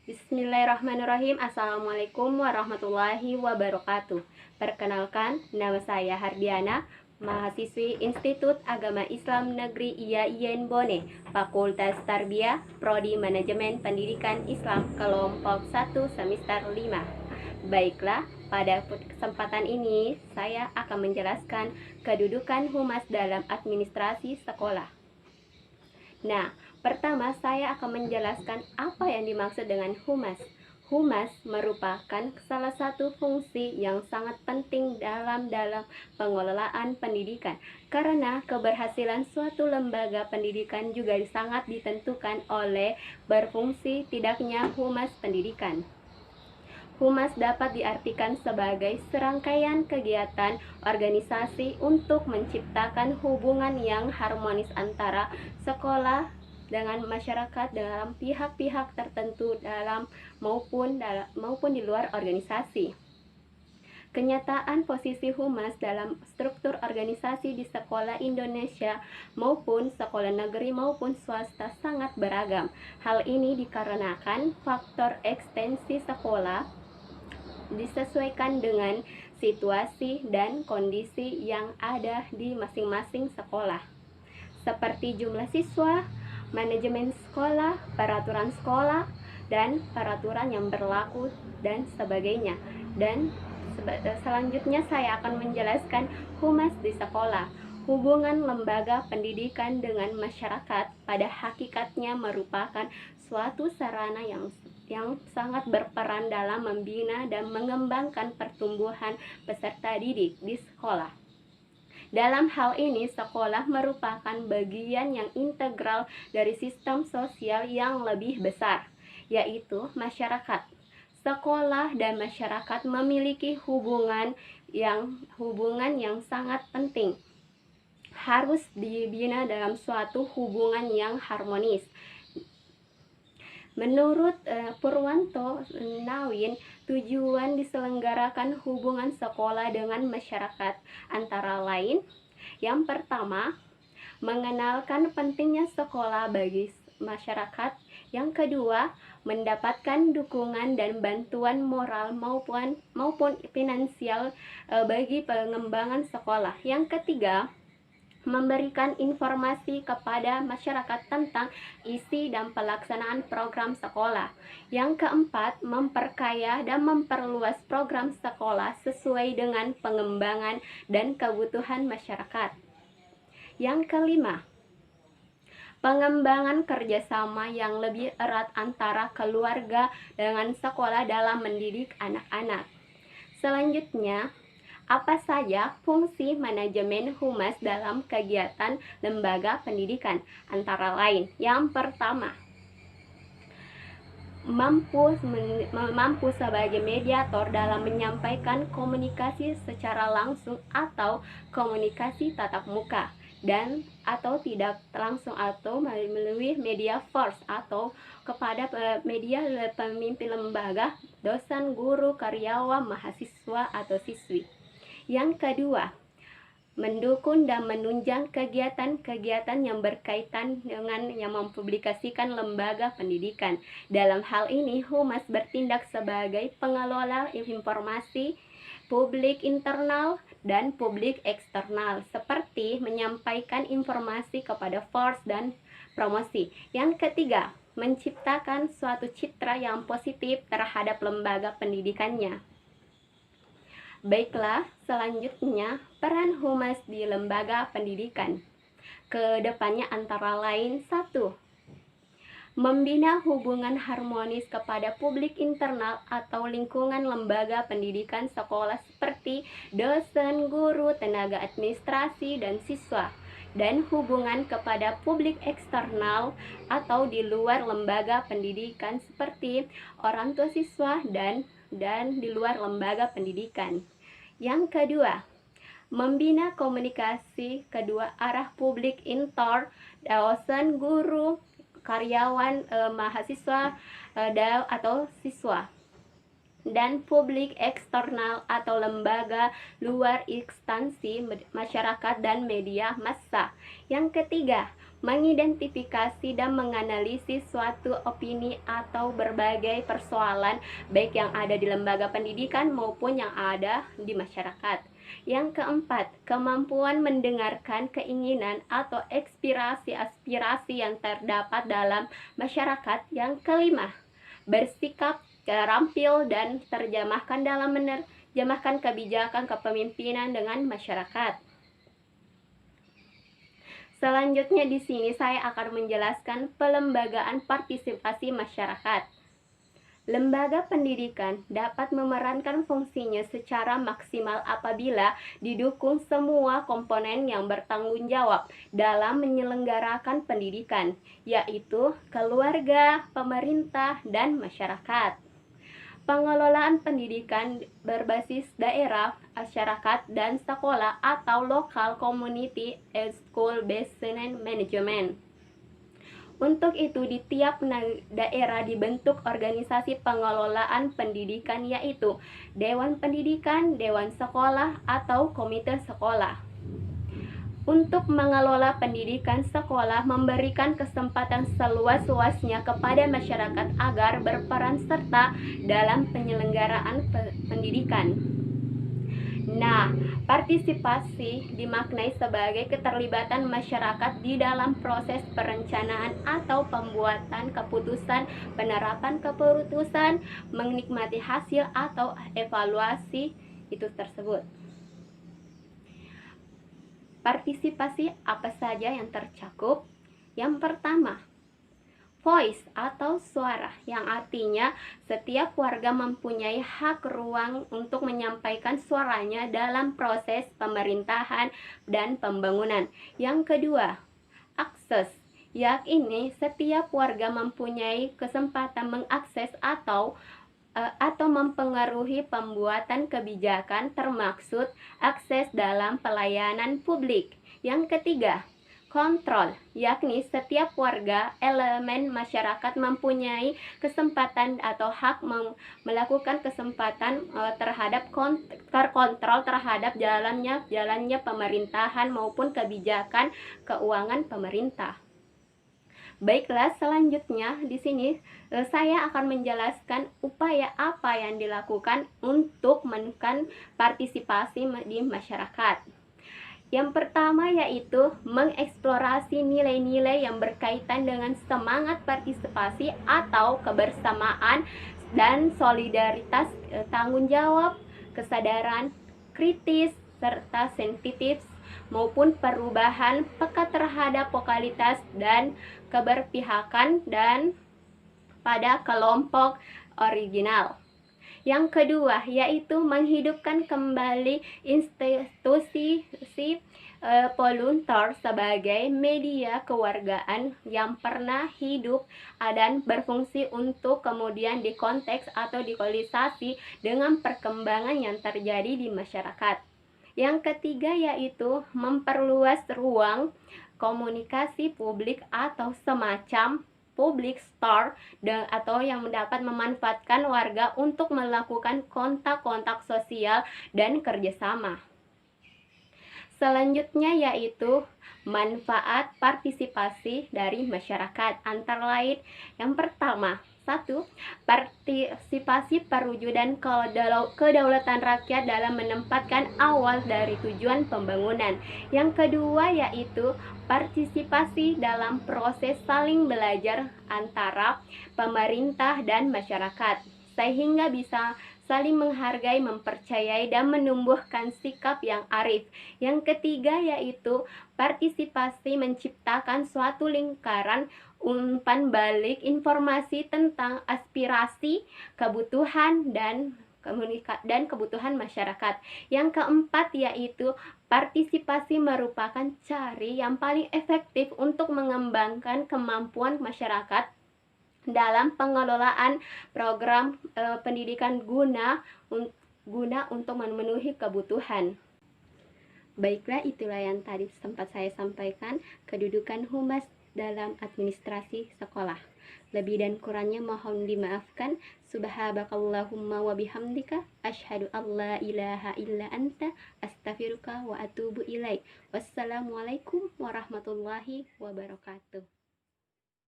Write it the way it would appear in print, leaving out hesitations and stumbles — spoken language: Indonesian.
Bismillahirrahmanirrahim. Assalamualaikum warahmatullahi wabarakatuh. Perkenalkan, nama saya Hardiana, mahasiswi Institut Agama Islam Negeri IAIN Bone, Fakultas Tarbiyah, Prodi Manajemen Pendidikan Islam, kelompok 1 semester 5. Baiklah, pada kesempatan ini saya akan menjelaskan kedudukan humas dalam administrasi sekolah. Nah, pertama saya akan menjelaskan apa yang dimaksud dengan humas. Humas merupakan salah satu fungsi yang sangat penting dalam pengelolaan pendidikan, karena keberhasilan suatu lembaga pendidikan juga sangat ditentukan oleh berfungsi tidaknya humas pendidikan. Humas dapat diartikan sebagai serangkaian kegiatan organisasi untuk menciptakan hubungan yang harmonis antara sekolah dengan masyarakat dalam pihak-pihak tertentu maupun di luar organisasi. Kenyataan posisi humas dalam struktur organisasi di sekolah Indonesia maupun sekolah negeri maupun swasta sangat beragam. Hal ini dikarenakan faktor ekstensi sekolah disesuaikan dengan situasi dan kondisi yang ada di masing-masing sekolah, seperti jumlah siswa, manajemen sekolah, dan peraturan yang berlaku dan sebagainya. Dan selanjutnya saya akan menjelaskan humas di sekolah. Hubungan lembaga pendidikan dengan masyarakat pada hakikatnya merupakan suatu sarana yang sangat berperan dalam membina dan mengembangkan pertumbuhan peserta didik di sekolah. Dalam hal ini, sekolah merupakan bagian yang integral dari sistem sosial yang lebih besar, yaitu masyarakat. Sekolah dan masyarakat memiliki hubungan yang sangat penting, harus dibina dalam suatu hubungan yang harmonis. Menurut Purwanto Nawin, tujuan diselenggarakan hubungan sekolah dengan masyarakat antara lain: yang pertama, mengenalkan pentingnya sekolah bagi masyarakat; yang kedua, mendapatkan dukungan dan bantuan moral maupun finansial bagi pengembangan sekolah; yang ketiga, memberikan informasi kepada masyarakat tentang isi dan pelaksanaan program sekolah; yang keempat, memperkaya dan memperluas program sekolah sesuai dengan pengembangan dan kebutuhan masyarakat; yang kelima, pengembangan kerjasama yang lebih erat antara keluarga dengan sekolah dalam mendidik anak-anak. Selanjutnya, apa saja fungsi manajemen humas dalam kegiatan lembaga pendidikan? Antara lain, yang pertama, mampu sebagai mediator dalam menyampaikan komunikasi secara langsung atau komunikasi tatap muka, dan atau tidak langsung atau melalui media force atau kepada media pemimpin lembaga, dosen, guru, karyawan, mahasiswa atau siswi. Yang kedua, mendukung dan menunjang kegiatan-kegiatan yang berkaitan dengan yang mempublikasikan lembaga pendidikan. Dalam hal ini, humas bertindak sebagai pengelola informasi publik internal dan publik eksternal, seperti menyampaikan informasi kepada force dan promosi. Yang ketiga, menciptakan suatu citra yang positif terhadap lembaga pendidikannya. Baiklah, selanjutnya peran humas di lembaga pendidikan kedepannya antara lain: 1. Membina hubungan harmonis kepada publik internal atau lingkungan lembaga pendidikan sekolah seperti dosen, guru, tenaga administrasi, dan siswa; dan hubungan kepada publik eksternal atau di luar lembaga pendidikan seperti orang tua siswa dan di luar lembaga pendidikan. Yang kedua, membina komunikasi kedua arah publik inter, dosen, guru, karyawan, mahasiswa atau siswa, dan publik eksternal atau lembaga luar instansi masyarakat dan media massa. Yang ketiga, mengidentifikasi dan menganalisis suatu opini atau berbagai persoalan baik yang ada di lembaga pendidikan maupun yang ada di masyarakat. Yang keempat, kemampuan mendengarkan keinginan atau aspirasi yang terdapat dalam masyarakat. Yang kelima, bersikap terampil dan terjemahkan dalam menerjemahkan kebijakan kepemimpinan dengan masyarakat. Selanjutnya di sini saya akan menjelaskan pelembagaan partisipasi masyarakat. Lembaga pendidikan dapat memerankan fungsinya secara maksimal apabila didukung semua komponen yang bertanggung jawab dalam menyelenggarakan pendidikan, yaitu keluarga, pemerintah, dan masyarakat. Pengelolaan pendidikan berbasis daerah, masyarakat, dan sekolah atau local community school based management. Untuk itu, di tiap daerah dibentuk organisasi pengelolaan pendidikan, yaitu Dewan Pendidikan, Dewan Sekolah, atau Komite Sekolah. Untuk mengelola pendidikan, sekolah memberikan kesempatan seluas-luasnya kepada masyarakat agar berperan serta dalam penyelenggaraan pendidikan. Nah, partisipasi dimaknai sebagai keterlibatan masyarakat di dalam proses perencanaan atau pembuatan keputusan, penerapan keputusan, menikmati hasil atau evaluasi itu tersebut. Partisipasi apa saja yang tercakup? Yang pertama, voice atau suara, yang artinya setiap warga mempunyai hak ruang untuk menyampaikan suaranya dalam proses pemerintahan dan pembangunan. Yang kedua, akses, yakni setiap warga mempunyai kesempatan mengakses atau mempengaruhi pembuatan kebijakan, termaksud akses dalam pelayanan publik. Yang ketiga, kontrol, yakni setiap warga elemen masyarakat mempunyai kesempatan atau hak melakukan kesempatan terhadap terkontrol terhadap jalannya pemerintahan maupun kebijakan keuangan pemerintah. Baiklah, selanjutnya di sini saya akan menjelaskan upaya apa yang dilakukan untuk menekan partisipasi di masyarakat. Yang pertama yaitu mengeksplorasi nilai-nilai yang berkaitan dengan semangat partisipasi atau kebersamaan dan solidaritas, tanggung jawab, kesadaran kritis, serta sensitif maupun perubahan peka terhadap lokalitas dan keberpihakan dan pada kelompok original. Yang kedua yaitu menghidupkan kembali institusi volunteer sebagai media kewargaan yang pernah hidup dan berfungsi untuk kemudian dikonteks atau dikolisasi dengan perkembangan yang terjadi di masyarakat. Yang ketiga yaitu memperluas ruang komunikasi publik atau semacam public store atau yang dapat memanfaatkan warga untuk melakukan kontak-kontak sosial dan kerjasama. Selanjutnya yaitu manfaat partisipasi dari masyarakat, antara lain yang pertama, 1. Partisipasi perwujudan kedaulatan rakyat dalam menempatkan awal dari tujuan pembangunan. Yang kedua yaitu partisipasi dalam proses saling belajar antara pemerintah dan masyarakat, sehingga bisa saling menghargai, mempercayai, dan menumbuhkan sikap yang arif. Yang ketiga yaitu partisipasi menciptakan suatu lingkaran umpan balik informasi tentang aspirasi, kebutuhan, dan kebutuhan masyarakat. Yang keempat yaitu partisipasi merupakan cara yang paling efektif untuk mengembangkan kemampuan masyarakat dalam pengelolaan program pendidikan guna untuk memenuhi kebutuhan. Baiklah, itulah yang tadi sempat saya sampaikan, kedudukan humas dalam administrasi sekolah. Lebih dan kurangnya mohon dimaafkan. Subhanakallahumma wa bihamdika asyhadu an la ilaha illa anta astaghfiruka wa atubu ilaik. Wassalamualaikum warahmatullahi wabarakatuh.